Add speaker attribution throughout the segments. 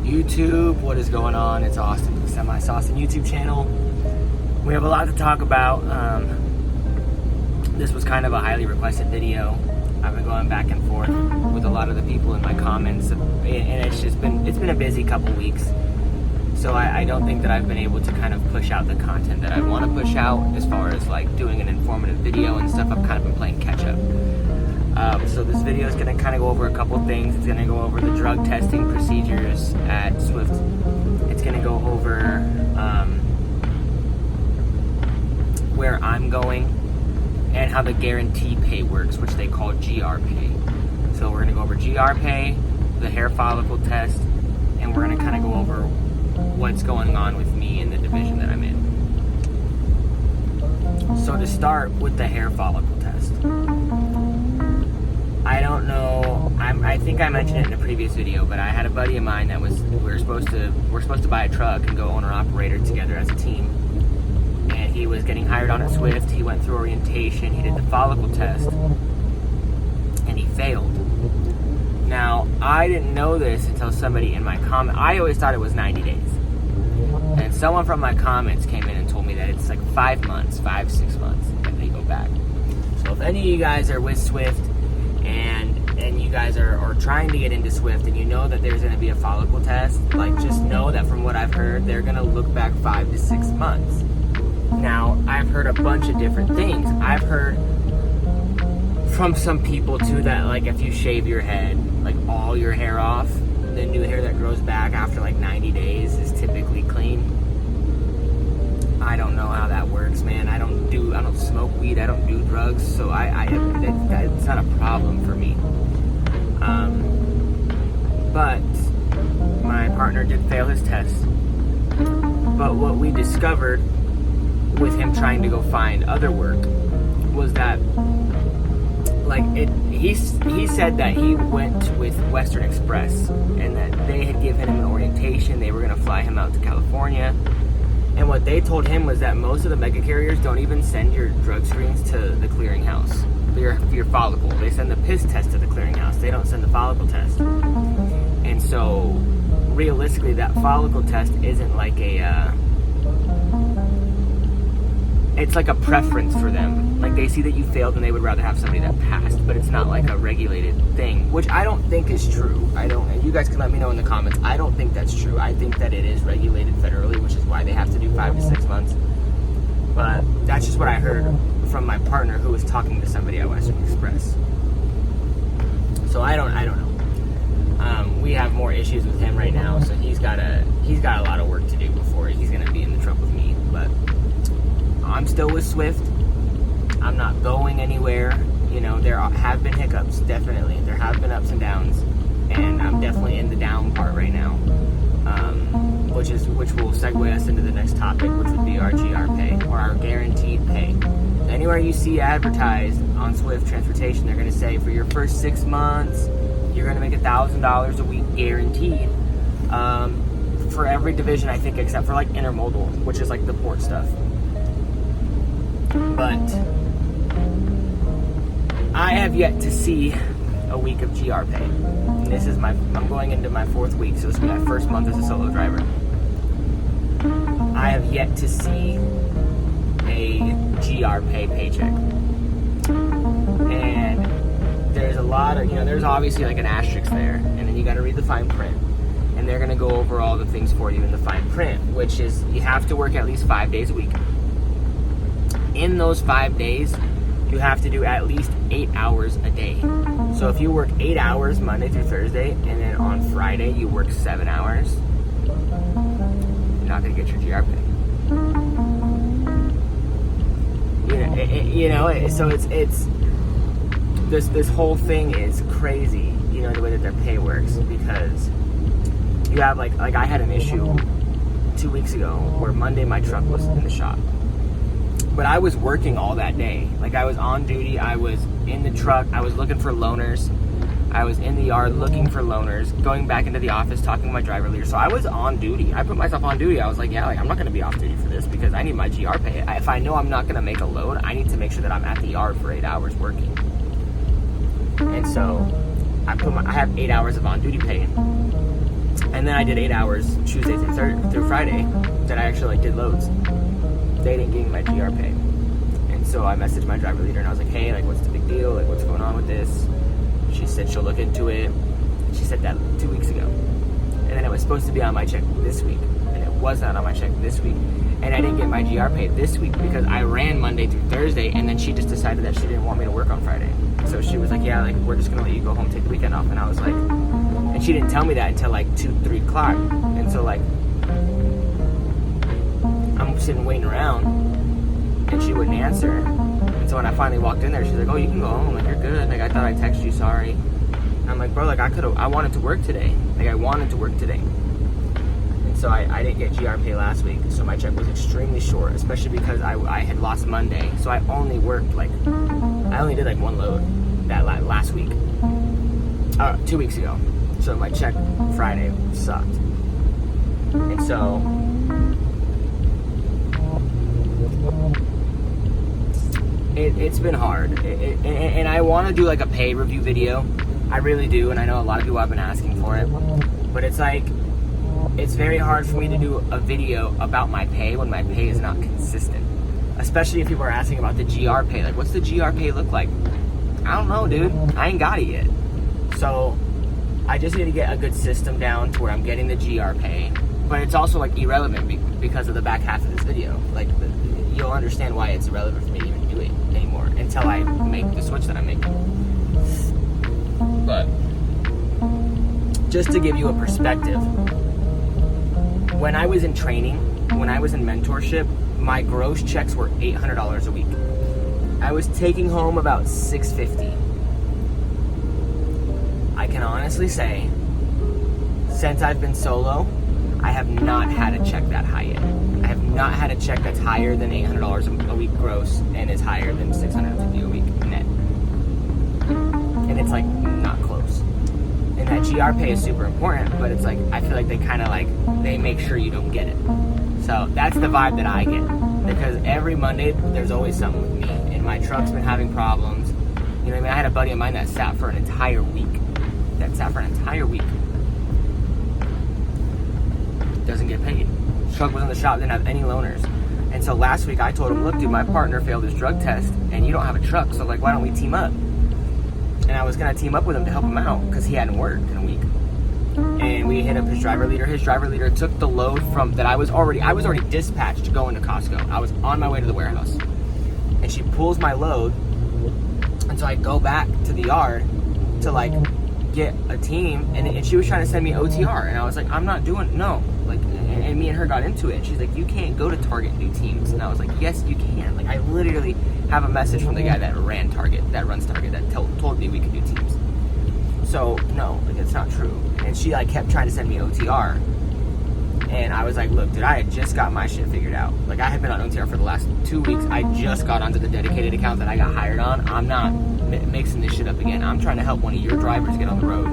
Speaker 1: YouTube, what is going on? It's Austin, the Semi-Sauce YouTube channel. We have a lot to talk about. This was kind of a highly requested video. I've been going back and forth with a lot of the people in my comments, and it's been a busy couple weeks. So I don't think that I've been able to kind of push out the content that I want to push out as far as like doing an informative video and stuff. I've kind of been playing catch up. So this video is going to kind of go over a couple things. It's going to go over the drug testing procedures at Swift. It's going to go over where I'm going and how the guarantee pay works, which they call GR pay. So we're going to go over GR pay, the hair follicle test, and we're going to kind of go over what's going on with me in the division that I'm in. So to start with the hair follicle test, I don't know, I think I mentioned it in a previous video, but I had a buddy of mine that we're supposed to buy a truck and go owner-operator together as a team. And he was getting hired on at Swift. He went through orientation, he did the follicle test, and he failed. Now, I didn't know this until somebody in my comment, I always thought it was 90 days. And someone from my comments came in and told me that it's like 5 months, 6 months, and they go back. So if any of you guys are with Swift, and you guys are trying to get into Swift and you know that there's going to be a follicle test, like just know that from what I've heard, they're going to look back 5 to 6 months. Now, I've heard a bunch of different things. I've heard from some people too that like if you shave your head, like all your hair off, the new hair that grows back after like 90 days is typically clean. I don't know how that works, man. I don't smoke weed, I don't do drugs, so it's not a problem for me. But my partner did fail his test. But what we discovered with him trying to go find other work was that, he said that he went with Western Express and that they had given him an orientation. They were going to fly him out to California. And what they told him was that most of the mega carriers don't even send your drug screens to the clearinghouse for your follicle. They send the piss test to the clearinghouse. They don't send the follicle test. And so, realistically, that follicle test isn't like it's like a preference for them. Like they see that you failed and they would rather have somebody that passed, but it's not like a regulated thing, which I don't think is true. And you guys can let me know in the comments. I don't think that's true. I think that it is regulated federally, which is why they have to do 5 to 6 months. But that's just what I heard from my partner who was talking to somebody at Western Express. So I don't know. We have more issues with him right now, so he's got a lot of work to do before he's gonna be in the truck with me. But I'm still with Swift. I'm not going anywhere. You know, there have been hiccups, definitely. There have been ups and downs, and I'm definitely in the down part right now, which will segue us into the next topic, which would be our GR pay, or our guaranteed pay. Anywhere you see advertised on Swift Transportation, they're going to say for your first 6 months, you're going to make $1,000 a week guaranteed. For every division, I think, except for like intermodal, which is like the port stuff. But I have yet to see a week of GR pay. And this is I'm going into my 4th week, so this will be my first month as a solo driver. I have yet to see a GR pay paycheck. And there's a lot of, there's obviously like an asterisk there, and then you got to read the fine print. And they're going to go over all the things for you in the fine print, which is you have to work at least 5 days a week. In those 5 days, you have to do at least 8 hours a day. So if you work 8 hours Monday through Thursday, and then on Friday you work 7 hours, you're not going to get your GR pay. So it's this whole thing is crazy. The way that their pay works, because you have like I had an issue 2 weeks ago where Monday my truck was in the shop. But I was working all that day. Like I was on duty, I was in the truck, I was looking for loaners. I was in the yard looking for loaners, going back into the office, talking to my driver leader. So I was on duty. I put myself on duty. I was like, I'm not gonna be off duty for this because I need my GR pay. If I know I'm not gonna make a load, I need to make sure that I'm at the yard for 8 hours working. And so I have 8 hours of on duty pay. And And then I did 8 hours Tuesday through Friday that I actually like did loads. They didn't give me my GR pay. And so I messaged my driver leader and I was like, hey, like what's the big deal? Like what's going on with this? She said she'll look into it. She said that 2 weeks ago. And then it was supposed to be on my check this week. And it was not on my check this week. And I didn't get my GR pay this week because I ran Monday through Thursday, and then she just decided that she didn't want me to work on Friday. So she was like, yeah, like we're just gonna let you go home, take the weekend off. And I was like, and she didn't tell me that until like 2-3 o'clock. And so like, I'm sitting waiting around, and she wouldn't answer. And so when I finally walked in there, she's like, oh, you can go home, like you're good. Like I thought I texted you, sorry. And I'm like, bro, like I wanted to work today. Like I wanted to work today. So I didn't get GR pay last week, so my check was extremely short, especially because I had lost Monday. So I only worked I only did like one load that last week, 2 weeks ago. So my check Friday sucked. And so it's been hard. And I want to do like a pay review video. I really do, and I know a lot of people have been asking for it. But it's like, it's very hard for me to do a video about my pay when my pay is not consistent. Especially if people are asking about the GR pay. Like, what's the GR pay look like? I don't know, dude. I ain't got it yet. So, I just need to get a good system down to where I'm getting the GR pay. But it's also, like, irrelevant because of the back half of this video. Like, you'll understand why it's irrelevant for me to even do it anymore until I make the switch that I'm making. But, just to give you a perspective, when I was in training, when I was in mentorship, my gross checks were $800 a week. I was taking home about $650. I can honestly say, since I've been solo, I have not had a check that high yet. I have not had a check that's higher than $800 a week gross and is higher than $650 a week net. And it's like not close. And that GR pay is super important, but it's like, I feel like they kind of like, they make sure you don't get it. So that's the vibe that I get. Because every Monday, there's always something with me. And my truck's been having problems. You know what I mean? I had a buddy of mine that sat for an entire week. Doesn't get paid. Truck was in the shop, didn't have any loaners. And so last week I told him, look dude, my partner failed his drug test and you don't have a truck. So like, why don't we team up? And I was gonna team up with him to help him out because he hadn't worked in a week. And we hit up his driver leader. His driver leader took the load from that I was already dispatched to go into Costco. I was on my way to the warehouse. And she pulls my load. And so I go back to the yard to like get a team, and she was trying to send me OTR, and I was like, I'm not doing, no. Like, and me and her got into it, and she's like, you can't go to Target and do teams. And I was like, yes, you can. Like, I literally have a message from the guy that runs Target, that told me we could do teams. So, no, like, it's not true. And she, like, kept trying to send me OTR. And I was like, look, dude, I had just got my shit figured out. Like, I had been on OTR for the last 2 weeks. I just got onto the dedicated account that I got hired on. I'm not mixing this shit up again. I'm trying to help one of your drivers get on the road.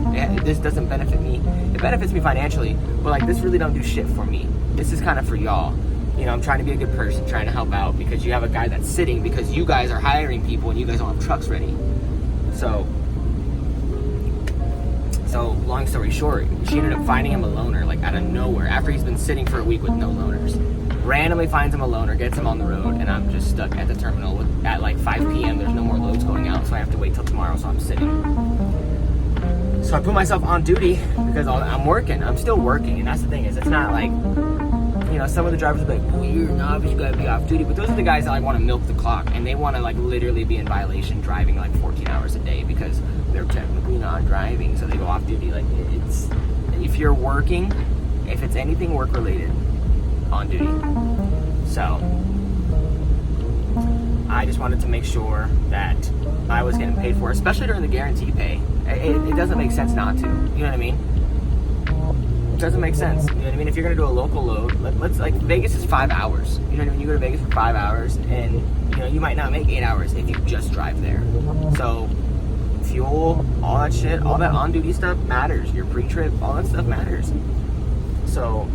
Speaker 1: This doesn't benefit me. It benefits me financially, but, like, this really don't do shit for me. This is kind of for y'all. You know, I'm trying to be a good person, trying to help out, because you have a guy that's sitting because you guys are hiring people and you guys don't have trucks ready. So long story short, she ended up finding him a loaner, like out of nowhere, after he's been sitting for a week with no loaners. Randomly finds him a loaner, gets him on the road, and I'm just stuck at the terminal at like 5 p.m. There's no more loads going out, so I have to wait till tomorrow, so I'm sitting. So I put myself on duty because I'm working. I'm still working, and that's the thing, is it's not like, you know, some of the drivers are like, well, you're novice, you gotta be off duty, but those are the guys that like want to milk the clock, and they want to like literally be in violation driving like 14 hours a day because they're technically not driving, so they go off duty. Like, it's, if you're working, if it's anything work related, on duty. So I just wanted to make sure that I was getting paid for, especially during the guarantee pay. It doesn't make sense not to, you know what I mean? It doesn't make sense, you know what I mean? If you're gonna do a local load, let's like, Vegas is 5 hours, you know what I mean? You go to Vegas for 5 hours, and you know, you might not make 8 hours if you just drive there. So fuel, all that shit, all that on-duty stuff matters. Your pre-trip, all that stuff matters. So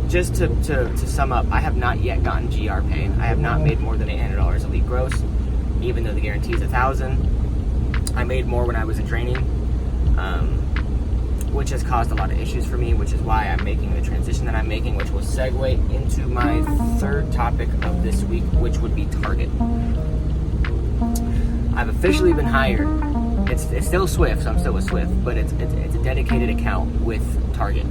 Speaker 1: just to sum up, I have not yet gotten GR pay. I have not made more than $800 a week gross, even though the guarantee is $1,000. I made more when I was in training. which has caused a lot of issues for me, which is why I'm making the transition that I'm making, which will segue into my third topic of this week, which would be Target. I've officially been hired. It's still Swift, so I'm still with Swift, but it's a dedicated account with Target.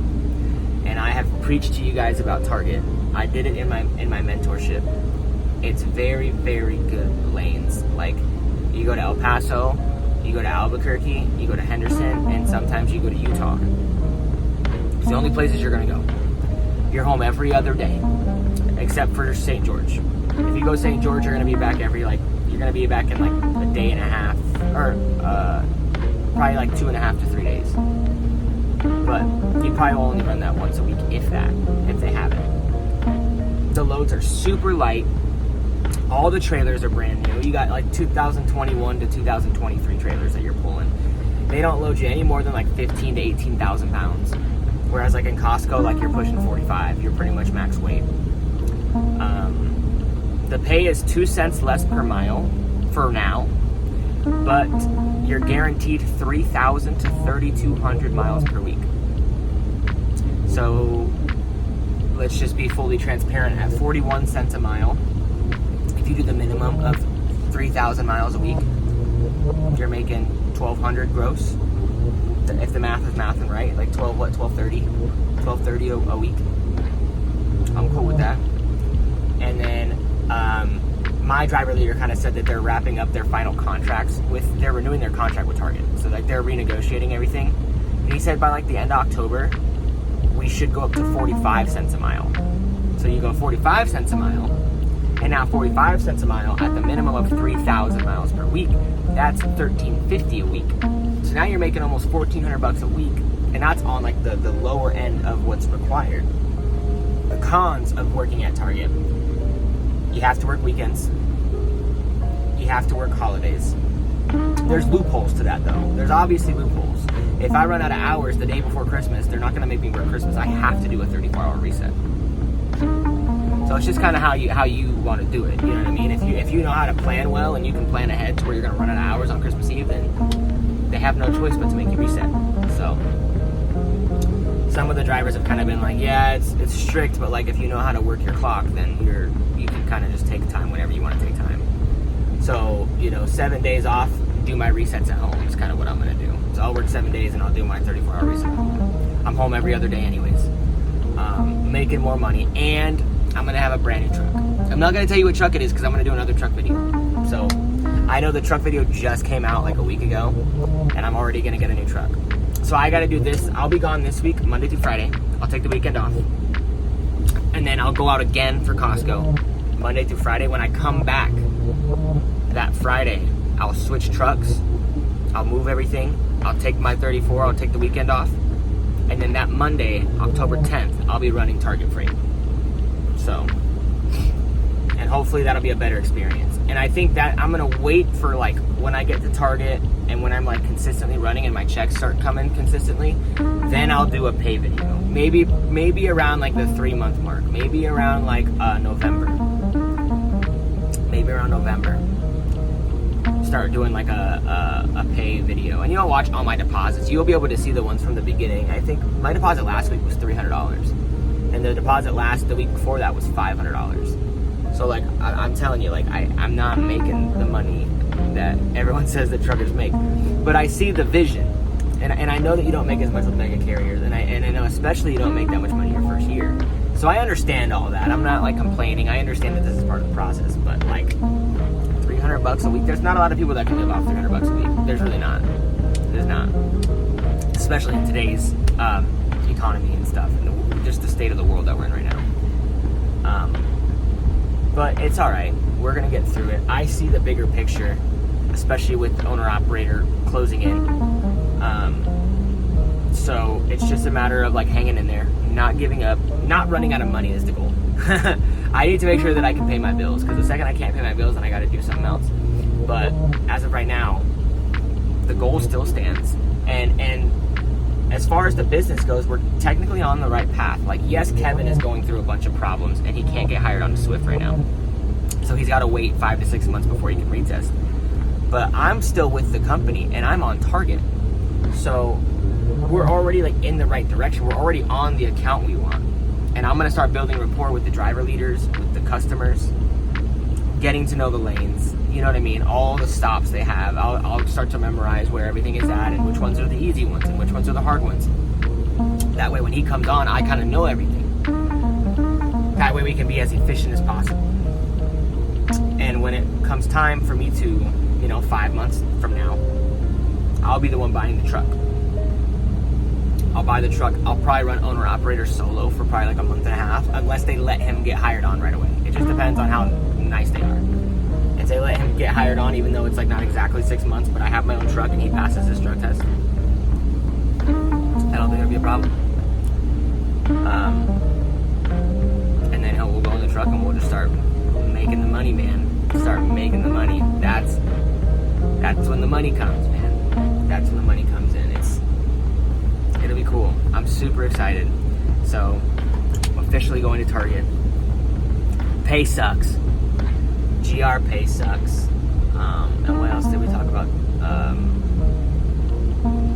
Speaker 1: And I have preached to you guys about Target. I did it in my mentorship. It's very, very good lanes. Like, you go to El Paso, you go to Albuquerque, you go to Henderson, and sometimes you go to Utah. It's the only places you're gonna go. You're home every other day, except for St. George. If you go to St. George, you're gonna be back in like a day and a half, or probably like 2.5 to 3 days. But you probably will only run that once a week, if that, if they have it. The loads are super light. All the trailers are brand new. You got like 2021 to 2023 trailers that you're pulling. They don't load you any more than like 15 to 18,000 pounds. Whereas like in Costco, like you're pushing 45. You're pretty much max weight. The pay is 2 cents less per mile for now, but you're guaranteed 3,000 to 3,200 miles per week. So let's just be fully transparent. At 41 cents a mile, if you do the minimum of 3,000 miles a week, you're making 1,200 gross. If the math is mathing right, like 1,230 a week. I'm cool with that. And then my driver leader kind of said that they're wrapping up their final contracts they're renewing their contract with Target. So like they're renegotiating everything. And he said by like the end of October, we should go up to 45 cents a mile. So you go 45 cents a mile, and now 45 cents a mile at the minimum of 3,000 miles per week. That's $1,350 a week. So now you're making almost $1,400 a week, and that's on like the lower end of what's required. The cons of working at Target: you have to work weekends, you have to work holidays. There's loopholes to that though. There's obviously loopholes. If I run out of hours the day before Christmas, they're not going to make me work Christmas. I have to do a 34-hour reset. So it's just kind of how you want to do it. You know what I mean? If you know how to plan well and you can plan ahead to where you're going to run out of hours on Christmas Eve, then they have no choice but to make you reset. So some of the drivers have kind of been like, yeah, it's strict, but like if you know how to work your clock, then you can kind of just take time whenever you want to take time. So 7 days off, do my resets at home is kind of what I'm going to do. So I'll work 7 days and I'll do my 34-hour reset at home. I'm home every other day anyways. Making more money, and I'm going to have a brand new truck. I'm not going to tell you what truck it is because I'm going to do another truck video. So I know the truck video just came out like a week ago, and I'm already going to get a new truck. So I got to do this. I'll be gone this week, Monday through Friday. I'll take the weekend off. And then I'll go out again for Costco, Monday through Friday. When I come back that Friday, I'll switch trucks. I'll move everything. I'll take my 34. I'll take the weekend off. And then that Monday, October 10th, I'll be running Target Freight. So, and hopefully that'll be a better experience. And I think that I'm going to wait for like when I get to Target and when I'm like consistently running and my checks start coming consistently, then I'll do a pay video. Maybe around like the 3-month mark. Maybe around like November. Maybe around November. Start doing like a pay video, and you'll watch all my deposits. You'll be able to see the ones from the beginning. I think my deposit last week was $300, and the deposit the week before that was $500. So like I'm telling you, like I'm not making the money that everyone says that truckers make, but I see the vision, and I know that you don't make as much with mega carriers, and I know especially you don't make that much money your first year. So I understand all that. I'm not like complaining. I understand that this is part of the process, but like $300 a week. There's not a lot of people that can live off $300 a week. There's really not. There's not. Especially in today's economy and stuff, and just the state of the world that we're in right now. But it's all right. We're gonna get through it. I see the bigger picture, especially with the owner-operator closing in. So it's just a matter of like hanging in there, not giving up, not running out of money is the goal. I need to make sure that I can pay my bills, because the second I can't pay my bills, then I got to do something else. But as of right now, the goal still stands. And as far as the business goes, we're technically on the right path. Like, yes, Kevin is going through a bunch of problems, and he can't get hired onto Swift right now. So he's got to wait 5 to 6 months before he can retest. But I'm still with the company, and I'm on target. So we're already like in the right direction. We're already on the account we want. And I'm gonna start building rapport with the driver leaders, with the customers, getting to know the lanes, you know what I mean? All the stops they have. I'll start to memorize where everything is at and which ones are the easy ones and which ones are the hard ones. That way when he comes on, I kind of know everything. That way we can be as efficient as possible. And when it comes time for me to, 5 months from now, I'll be the one buying the truck. I'll buy the truck. I'll probably run owner-operator solo for probably like a month and a half, unless they let him get hired on right away. It just depends on how nice they are. If they let him get hired on, even though it's like not exactly 6 months, but I have my own truck and he passes his drug test, I don't think there'll be a problem. And then we'll go in the truck and we'll just start making the money, man. Start making the money. That's when the money comes, man. That's when the money comes in. It'll be cool. I'm super excited. So, I'm officially going to Target. Pay sucks. GR pay sucks. And what else did we talk about?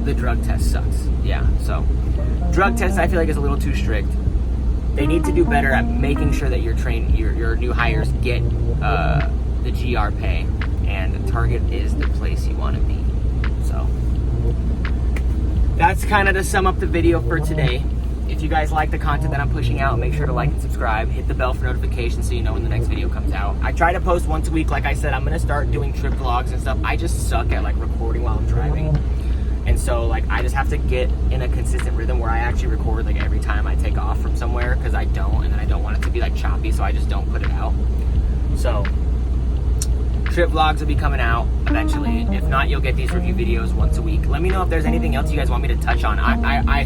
Speaker 1: The drug test sucks. Yeah, so drug test I feel like is a little too strict. They need to do better at making sure that your new hires get the GR pay, and Target is the place you want to be. So that's kind of to sum up the video for today. If you guys like the content that I'm pushing out, make sure to like and subscribe. Hit the bell for notifications so you know when the next video comes out. I try to post once a week. Like I said, I'm going to start doing trip vlogs and stuff. I just suck at like recording while I'm driving. And so like I just have to get in a consistent rhythm where I actually record like every time I take off from somewhere, because I don't, and then I don't want it to be like choppy, so I just don't put it out. So trip vlogs will be coming out eventually. If not, you'll get these review videos once a week. Let me know if there's anything else you guys want me to touch on. I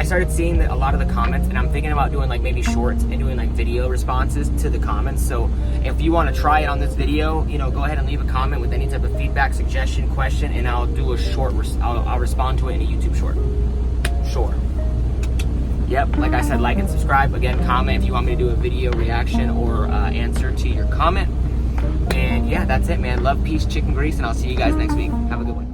Speaker 1: started seeing a lot of the comments, and I'm thinking about doing like maybe shorts and doing like video responses to the comments. So if you want to try it on this video, go ahead and leave a comment with any type of feedback, suggestion, question, and I'll do a short, I'll respond to it in a YouTube short. Sure. Yep, like I said, like and subscribe. Again, comment if you want me to do a video reaction or answer to your comment. And yeah, that's it, man. Love, peace, chicken grease, and I'll see you guys next week. Have a good one.